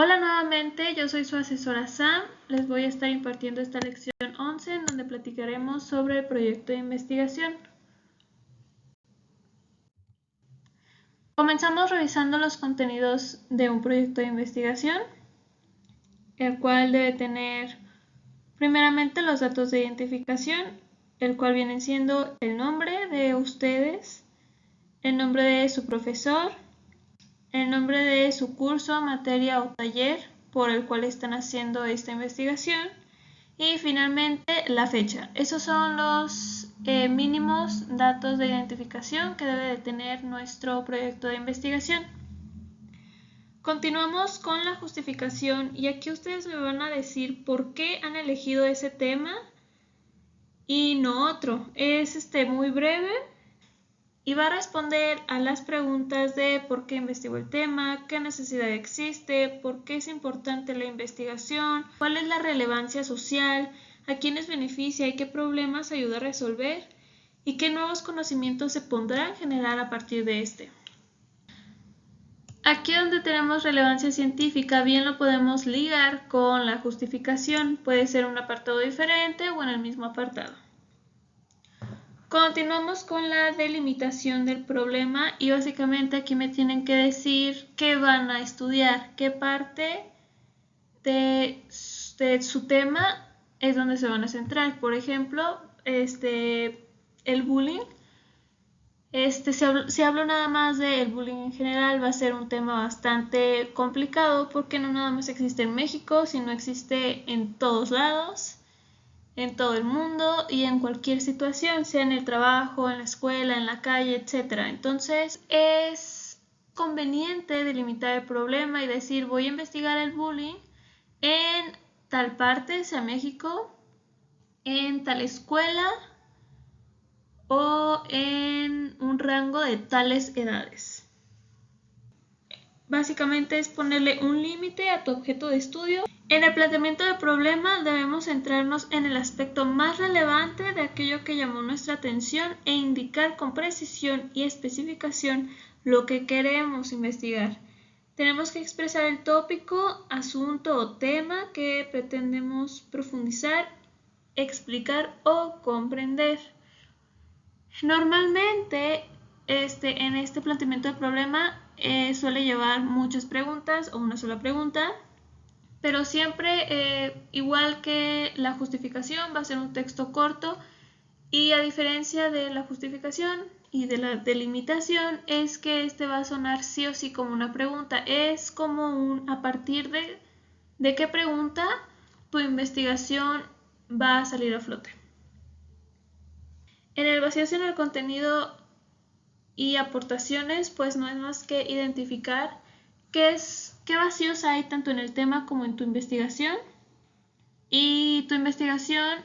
Hola nuevamente, yo soy su asesora Sam. Les voy a estar impartiendo esta lección 11 en donde platicaremos sobre el proyecto de investigación. Comenzamos revisando los contenidos de un proyecto de investigación, el cual debe tener primeramente los datos de identificación, el cual viene siendo el nombre de ustedes, el nombre de su profesor, el nombre de su curso, materia o taller por el cual están haciendo esta investigación y finalmente la fecha. Esos son los mínimos datos de identificación que debe de tener nuestro proyecto de investigación. Continuamos con la justificación y aquí ustedes me van a decir por qué han elegido ese tema y no otro. Es muy breve y va a responder a las preguntas de por qué investigó el tema, qué necesidad existe, por qué es importante la investigación, cuál es la relevancia social, a quiénes beneficia y qué problemas ayuda a resolver y qué nuevos conocimientos se podrán generar a partir de este. Aquí donde tenemos relevancia científica, bien lo podemos ligar con la justificación, puede ser un apartado diferente o en el mismo apartado. Continuamos con la delimitación del problema y básicamente aquí me tienen que decir qué van a estudiar, qué parte de su tema es donde se van a centrar. Por ejemplo, el bullying. Si hablo nada más del bullying en general, va a ser un tema bastante complicado porque no nada más existe en México, sino existe en todos lados, en todo el mundo y en cualquier situación, sea en el trabajo, en la escuela, en la calle, etc. Entonces es conveniente delimitar el problema y decir voy a investigar el bullying en tal parte, sea México, en tal escuela o en un rango de tales edades. Básicamente es ponerle un límite a tu objeto de estudio. En el planteamiento del problema debemos centrarnos en el aspecto más relevante de aquello que llamó nuestra atención e indicar con precisión y especificación lo que queremos investigar. Tenemos que expresar el tópico, asunto o tema que pretendemos profundizar, explicar o comprender. Normalmente en este planteamiento del problema suele llevar muchas preguntas o una sola pregunta, pero siempre igual que la justificación va a ser un texto corto y a diferencia de la justificación y de la delimitación es que va a sonar sí o sí como una pregunta, es como a partir de qué pregunta tu investigación va a salir a flote. En el vaciarse en el contenido y aportaciones, pues no es más que identificar qué vacíos hay tanto en el tema como en tu investigación y tu investigación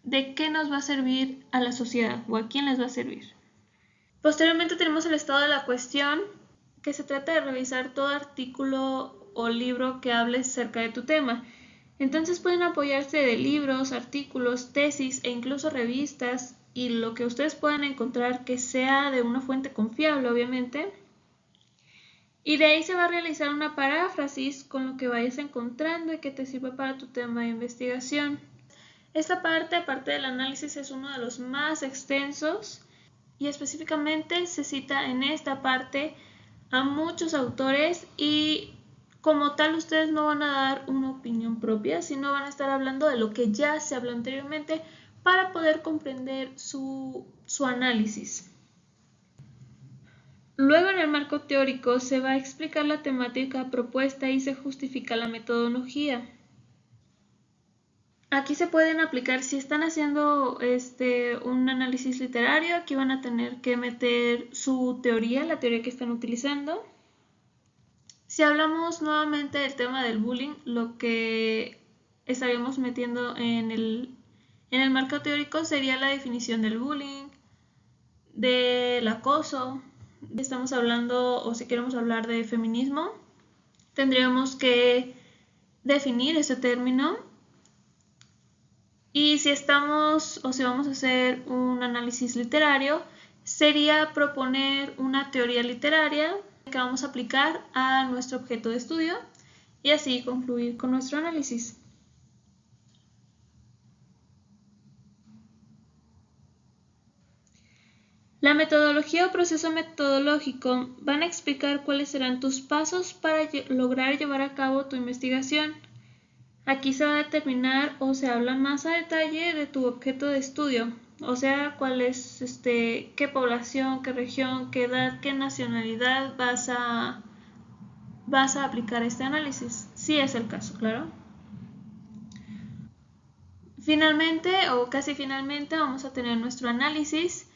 de qué nos va a servir a la sociedad o a quién les va a servir. Posteriormente tenemos el estado de la cuestión, que se trata de revisar todo artículo o libro que hable acerca de tu tema. Entonces pueden apoyarse de libros, artículos, tesis e incluso revistas y lo que ustedes puedan encontrar que sea de una fuente confiable, obviamente. Y de ahí se va a realizar una paráfrasis con lo que vayas encontrando y que te sirva para tu tema de investigación. Esta parte, aparte del análisis, es uno de los más extensos y específicamente se cita en esta parte a muchos autores y como tal ustedes no van a dar una opinión propia, sino van a estar hablando de lo que ya se habló anteriormente para poder comprender su análisis. Luego en el marco teórico se va a explicar la temática propuesta y se justifica la metodología. Aquí se pueden aplicar, si están haciendo un análisis literario, aquí van a tener que meter su teoría, la teoría que están utilizando. Si hablamos nuevamente del tema del bullying, lo que estaríamos metiendo en el marco teórico sería la definición del bullying, del acoso. Estamos hablando, o si queremos hablar de feminismo, tendríamos que definir ese término. Y si vamos a hacer un análisis literario, sería proponer una teoría literaria que vamos a aplicar a nuestro objeto de estudio y así concluir con nuestro análisis. La metodología o proceso metodológico van a explicar cuáles serán tus pasos para lograr llevar a cabo tu investigación. Aquí se va a determinar o se habla más a detalle de tu objeto de estudio, o sea, cuál es, qué población, qué región, qué edad, qué nacionalidad vas a aplicar este análisis, si es el caso, claro. Finalmente, o casi finalmente, vamos a tener nuestro análisis,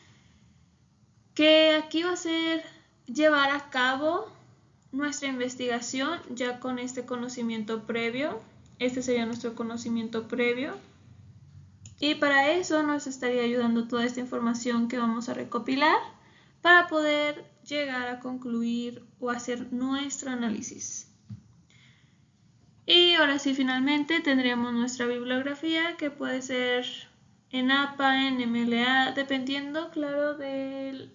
que aquí va a ser llevar a cabo nuestra investigación ya con este conocimiento previo. Este sería nuestro conocimiento previo. Y para eso nos estaría ayudando toda esta información que vamos a recopilar para poder llegar a concluir o hacer nuestro análisis. Y ahora sí, finalmente tendríamos nuestra bibliografía, que puede ser en APA, en MLA, dependiendo, claro, de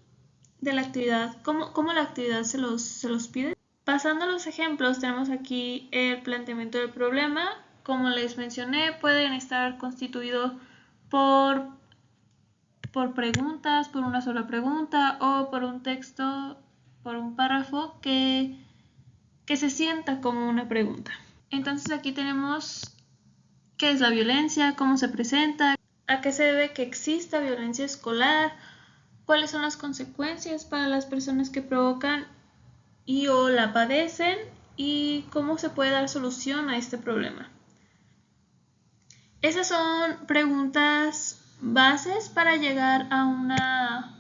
la actividad, cómo la actividad se los pide. Pasando a los ejemplos, tenemos aquí el planteamiento del problema. Como les mencioné, pueden estar constituidos por preguntas, por una sola pregunta o por un texto, por un párrafo que se sienta como una pregunta. Entonces aquí tenemos qué es la violencia, cómo se presenta, a qué se debe que exista violencia escolar, cuáles son las consecuencias para las personas que provocan y o la padecen y cómo se puede dar solución a este problema. Esas son preguntas bases para llegar a una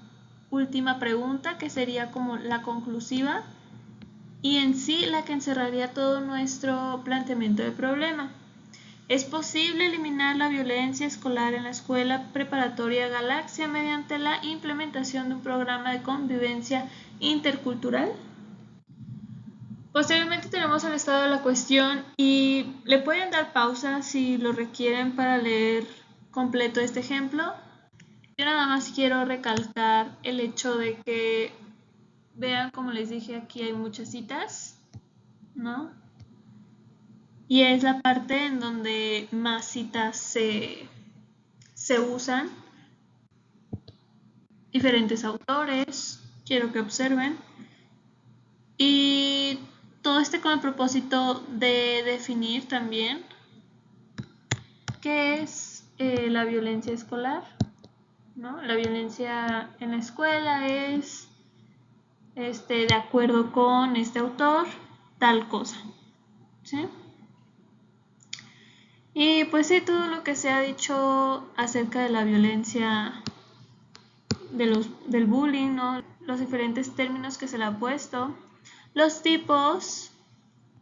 última pregunta que sería como la conclusiva y en sí la que encerraría todo nuestro planteamiento del problema. ¿Es posible eliminar la violencia escolar en la escuela preparatoria Galaxia mediante la implementación de un programa de convivencia intercultural? Posteriormente tenemos el estado de la cuestión y le pueden dar pausa si lo requieren para leer completo este ejemplo. Yo nada más quiero recalcar el hecho de que vean, como les dije, aquí hay muchas citas, ¿no? Y es la parte en donde más citas se usan. Diferentes autores, quiero que observen. Y todo con el propósito de definir también qué es la violencia escolar, ¿no? La violencia en la escuela es, de acuerdo con este autor, tal cosa, ¿sí? Y pues sí, todo lo que se ha dicho acerca de la violencia, del bullying, ¿no? Los diferentes términos que se le ha puesto, los tipos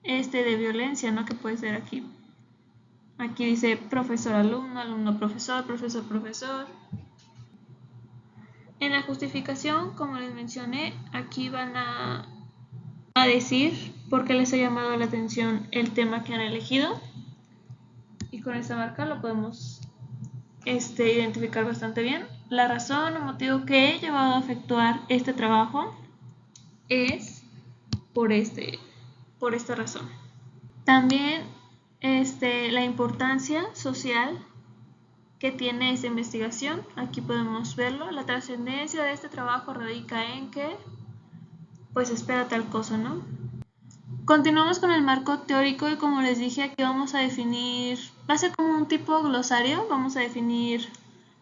de violencia, ¿no? Que puede ser aquí. Aquí dice profesor-alumno, alumno-profesor, profesor-profesor. En la justificación, como les mencioné, aquí van a decir por qué les ha llamado la atención el tema que han elegido. Y con esta marca lo podemos identificar bastante bien. La razón o motivo que he llevado a efectuar este trabajo es por esta razón. También la importancia social que tiene esta investigación. Aquí podemos verlo. La trascendencia de este trabajo radica en que pues espera tal cosa, ¿no? Continuamos con el marco teórico y como les dije, aquí vamos a definir, va a ser como un tipo glosario, vamos a definir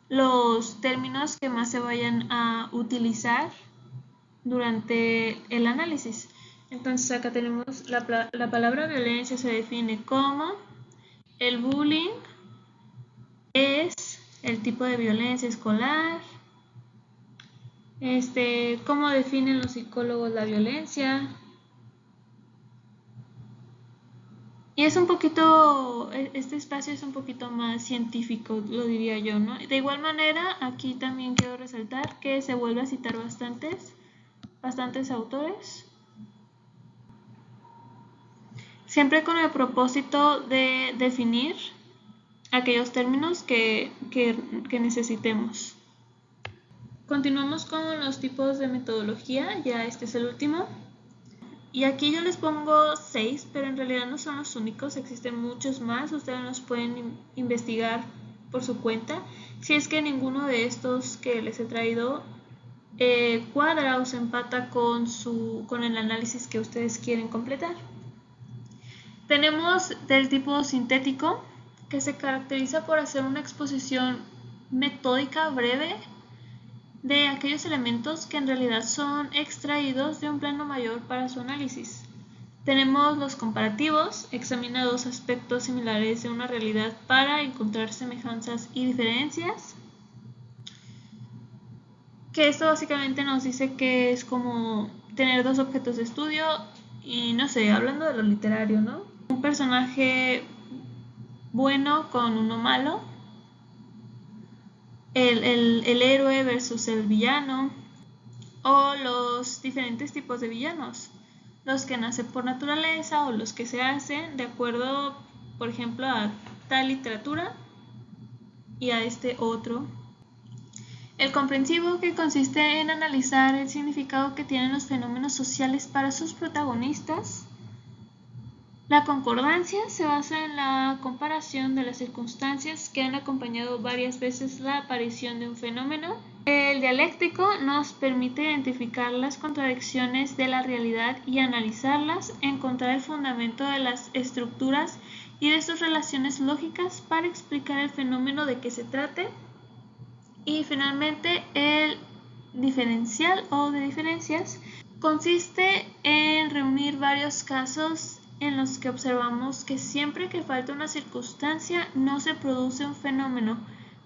los términos que más se vayan a utilizar durante el análisis. Entonces acá tenemos la palabra violencia, se define como el bullying es el tipo de violencia escolar, cómo definen los psicólogos la violencia. Y es un poquito, este espacio es un poquito más científico, lo diría yo, ¿no? De igual manera, aquí también quiero resaltar que se vuelve a citar bastantes autores, siempre con el propósito de definir aquellos términos que necesitemos. Continuamos con los tipos de metodología, ya este es el último. Y aquí yo les pongo 6, pero en realidad no son los únicos, existen muchos más, ustedes los pueden investigar por su cuenta. Si es que ninguno de estos que les he traído cuadra o se empata con el análisis que ustedes quieren completar. Tenemos del tipo sintético, que se caracteriza por hacer una exposición metódica breve de aquellos elementos que en realidad son extraídos de un plano mayor para su análisis. Tenemos los comparativos, examina dos aspectos similares de una realidad para encontrar semejanzas y diferencias. Que esto básicamente nos dice que es como tener dos objetos de estudio y no sé, hablando de lo literario, ¿no? Un personaje bueno con uno malo, el héroe versus el villano, o los diferentes tipos de villanos, los que nacen por naturaleza o los que se hacen de acuerdo, por ejemplo, a tal literatura y a este otro. El comprensivo, que consiste en analizar el significado que tienen los fenómenos sociales para sus protagonistas. La concordancia se basa en la comparación de las circunstancias que han acompañado varias veces la aparición de un fenómeno. El dialéctico nos permite identificar las contradicciones de la realidad y analizarlas, encontrar el fundamento de las estructuras y de sus relaciones lógicas para explicar el fenómeno de que se trate. Y finalmente el diferencial o de diferencias consiste en reunir varios casos en los que observamos que siempre que falta una circunstancia no se produce un fenómeno,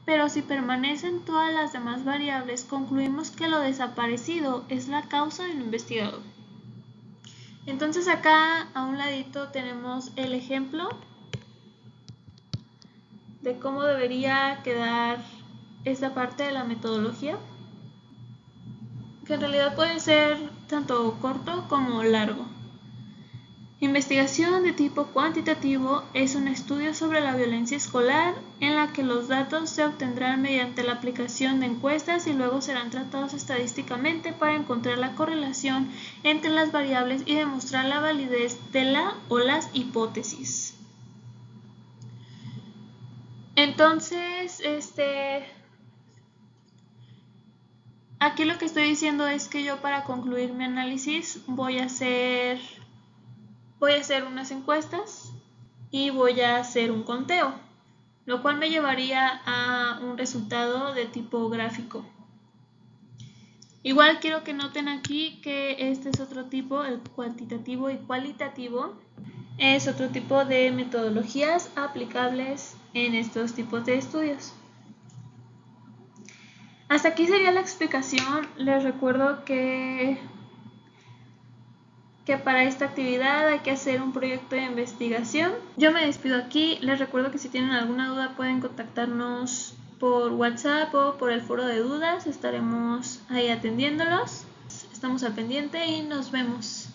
pero si permanecen todas las demás variables concluimos que lo desaparecido es la causa de lo investigado. Entonces acá a un ladito tenemos el ejemplo de cómo debería quedar esta parte de la metodología, que en realidad puede ser tanto corto como largo. Investigación de tipo cuantitativo es un estudio sobre la violencia escolar en la que los datos se obtendrán mediante la aplicación de encuestas y luego serán tratados estadísticamente para encontrar la correlación entre las variables y demostrar la validez de la o las hipótesis. Entonces, aquí lo que estoy diciendo es que yo, para concluir mi análisis, voy a hacer unas encuestas y voy a hacer un conteo, lo cual me llevaría a un resultado de tipo gráfico. Igual quiero que noten aquí que este es otro tipo, el cuantitativo y cualitativo, es otro tipo de metodologías aplicables en estos tipos de estudios. Hasta aquí sería la explicación. Les recuerdo que para esta actividad hay que hacer un proyecto de investigación. Yo me despido aquí. Les recuerdo que si tienen alguna duda pueden contactarnos por WhatsApp o por el foro de dudas. Estaremos ahí atendiéndolos. Estamos al pendiente y nos vemos.